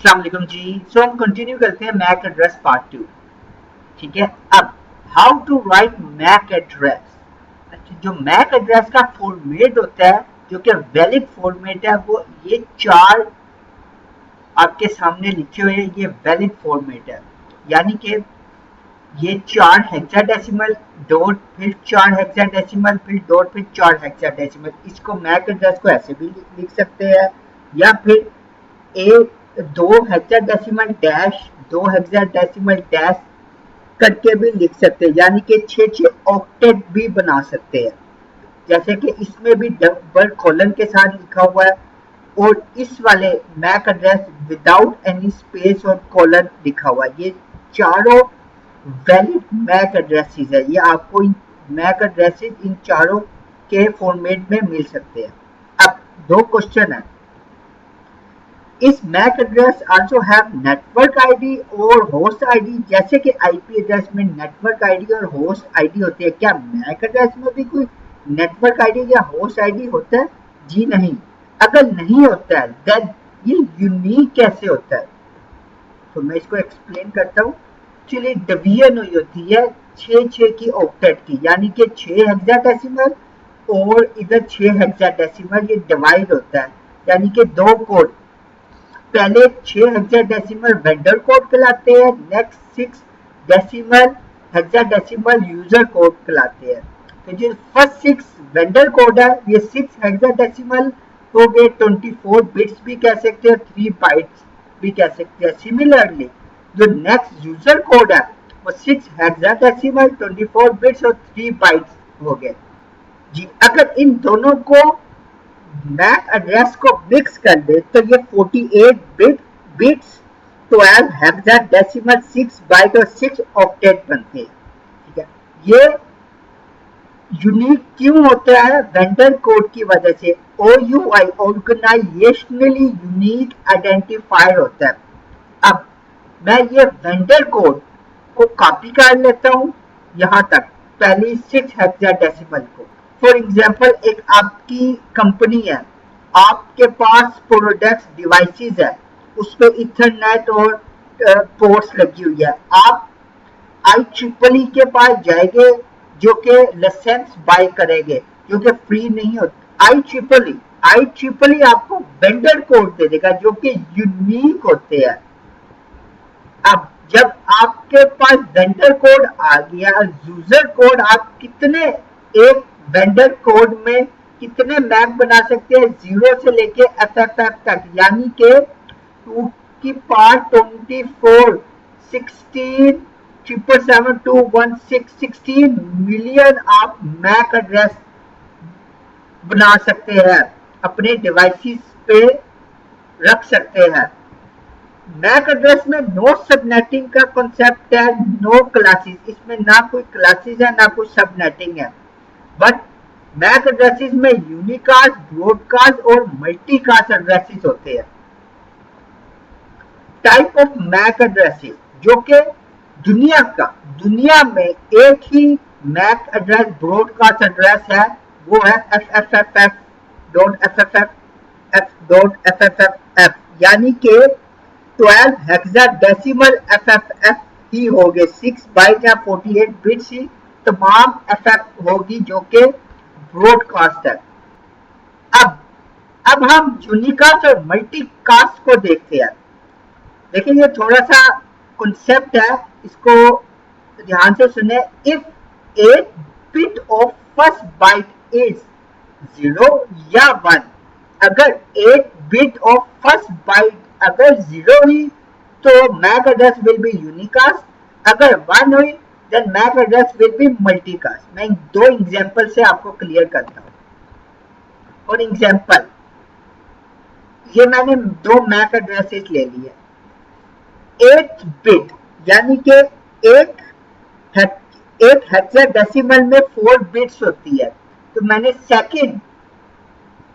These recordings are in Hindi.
अस्सलाम वालेकुम जी। सो हम कंटिन्यू करते हैं मैक एड्रेस पार्ट 2। ठीक है, अब how to write MAC address. अच्छा, जो मैक एड्रेस का फॉर्मेट होता है, जो कि वैलिड फॉर्मेट है, वो ये चार आपके सामने लिखे हुए हैं। ये वैलिड फॉर्मेट है, यानी कि ये चार हेक्साडेसिमल डॉट, फिर चार हेक्साडेसिमल, फिर डॉट, फिर चार हेक्साडेसिमल। इसको मैक एड्रेस को ऐसे भी लिख सकते हैं, या फिर दो हेक्साडेसिमल डैश, दो हेक्साडेसिमल डैश करके भी लिख सकते हैं, यानी कि 6 ऑक्टेट भी बना सकते हैं, जैसे कि इसमें भी डबल कॉलन के साथ लिखा हुआ है, और इस वाले MAC address without any space और कॉलन लिखा हुआ है। ये चारों वैलिड मैक एड्रेसेस है। ये आपको इन मैक एड्रेसेस इन चारों के फॉर्मेट में मिल सकते हैं। अब दो क्वेश्चन है, इस MAC address also have network ID और होस्ट आईडी। जैसे कि आईपी एड्रेस में नेटवर्क आईडी और होस्ट आईडी होती है, क्या मैक एड्रेस में भी कोई नेटवर्क आईडी या होस्ट आईडी होता है? जी नहीं। अगर नहीं होता है देन ये यूनिक कैसे होता है? तो मैं इसको एक्सप्लेन करता हूँ। एक्चुअली डिवीजन हुई होती है 6 की ऑक्टेट की, यानी कि 6 हेक्साडेसिमल और इधर 6 हेक्साडेसिमल, ये डिवाइड होता है, यानी कि दो कोड। पहले 6 हेक्साडेसिमल वेंडर कोड कहलाते हैं, next 6 decimal hexadecimal user code कहलाते हैं। तो जो फर्स्ट 6 वेंडर कोड है, ये 6 हेक्साडेसिमल हो गए, 24 बिट्स भी कह सकते हैं, 3 बाइट्स भी कह सकते हैं। सिमिलरली जो नेक्स्ट यूजर कोड है, वो 6 हेक्साडेसिमल, 24 बिट्स और 3 बाइट्स हो गए जी। अगर इन दोनों को मैक एड्रेस को मिक्स कर दे तो ये 48 बिट्स, 12 हेक्साडेसिमल, 6 बाइट और 6 ऑक्टेट बनते हैं। ठीक है, ये यूनिक क्यों होता है? वेंडर कोड की वजह से। OUI ऑर्गेनाइजेशनली यूनिक आइडेंटिफायर होता है। अब मैं ये वेंडर कोड को कॉपी कर लेता हूँ यहाँ तक, पहली 6 हेक्साडेसिमल को। फॉर एग्जाम्पल, एक आपकी कंपनी है, आपके पास प्रोडक्ट्स डिवाइसेस है, उस पर इथरनेट और पोर्ट्स लगी हुई है। आप IEEE के पास जाएंगे, जो कि लाइसेंस बाय करेंगे, जो कि फ्री नहीं होता। IEEE आपको वेंडर कोड दे देगा, जो कि यूनिक होते हैं। अब जब आपके पास वेंडर कोड आ गया, यूजर कोड, आप कितने एक वेंडर कोड में कितने मैक बना सकते हैं? 0 से लेके FFF तक, यानी कि 2 की पावर 24, 16, 77721, 16 मिलियन आप मैक एड्रेस बना सकते हैं, अपने डिवाइसेस पे रख सकते हैं। मैक एड्रेस में नो सबनेटिंग का कॉन्सेप्ट है, नो क्लासेस। इसमें ना कोई क्लासेस है, ना कोई सबनेटिंग है। बट मैक एड्रेसेस में यूनिकास्ट, ब्रॉडकास्ट और मल्टीकास्ट एड्रेसेस होते हैं। टाइप ऑफ मैक एड्रेसेस, जो कि दुनिया में एक ही मैक एड्रेस ब्रॉडकास्ट एड्रेस है, वो है FFFF.FFFF, यानी कि 12 हेक्साडेसिमल FFF ही होंगे। 6 बाइट या 48 बिट्स ही तमाम FF होगी, जो कि ब्रॉडकास्ट है। अब हम यूनिकास्ट और मल्टीकास्ट को देखते हैं। देखिए, ये थोड़ा सा कॉन्सेप्ट है, इसको ध्यान से सुने। If 8 bit of first byte is 0 या 1, अगर 8 बिट ऑफ फर्स्ट बाइट अगर 0 हुई तो MAC address will be unicast, अगर 1 हुई then MAC address will be multicast. मैं 2 एग्जांपल से आपको क्लियर करता हूँ। फॉर एग्जांपल, ये मैंने 2 मैक एड्रेसेस ले लिए। 8 बिट यानी कि एक हेक्साडेसिमल में 4 बिट्स होती है, तो मैंने सेकंड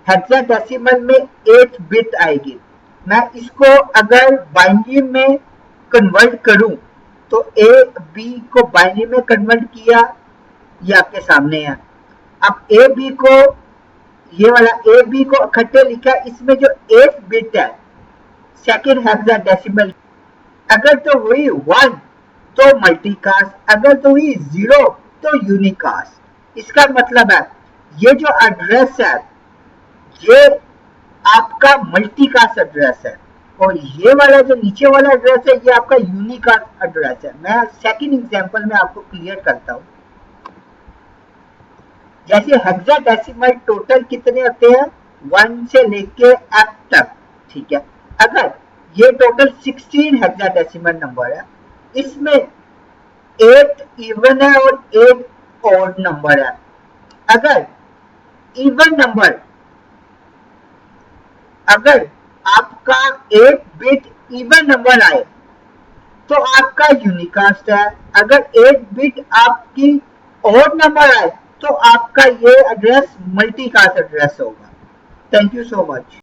हेक्साडेसिमल में 8 बिट आएगी। मैं इसको अगर बाइनरी में कन्वर्ट करूं तो A B को बाइनरी में कन्वर्ट किया, ये आपके सामने है। अब A B को, ये वाला A B को इकट्ठे लिखा, इसमें जो 8 बिट है सेकेंड हेक्साडेसिमल, अगर तो हुई 1 तो मल्टीकास्ट, अगर तो हुई 0 तो यूनिकास्ट। इसका मतलब है ये जो एड्रेस है ये आपका मल्टीकास्ट एड्रेस है, और ये वाला जो नीचे वाला एड्रेस है ये आपका यूनिकास्ट एड्रेस है। मैं सेकंड एग्जांपल में आपको क्लियर करता हूँ। जैसे हेक्साडेसिमल टोटल कितने होते हैं 1 से लेके F तक, ठीक है। अगर ये टोटल 16 हेक्साडेसिमल नंबर है, इसमें 8 इवन है और 8 ऑड नंबर है। अगर इवन नंबर, अगर आपका 8 बिट इवन नंबर आए तो आपका यूनिकास्ट है, अगर 8 बिट आपकी ऑड नंबर आए तो आपका ये एड्रेस मल्टीकास्ट एड्रेस होगा। Thank you so much.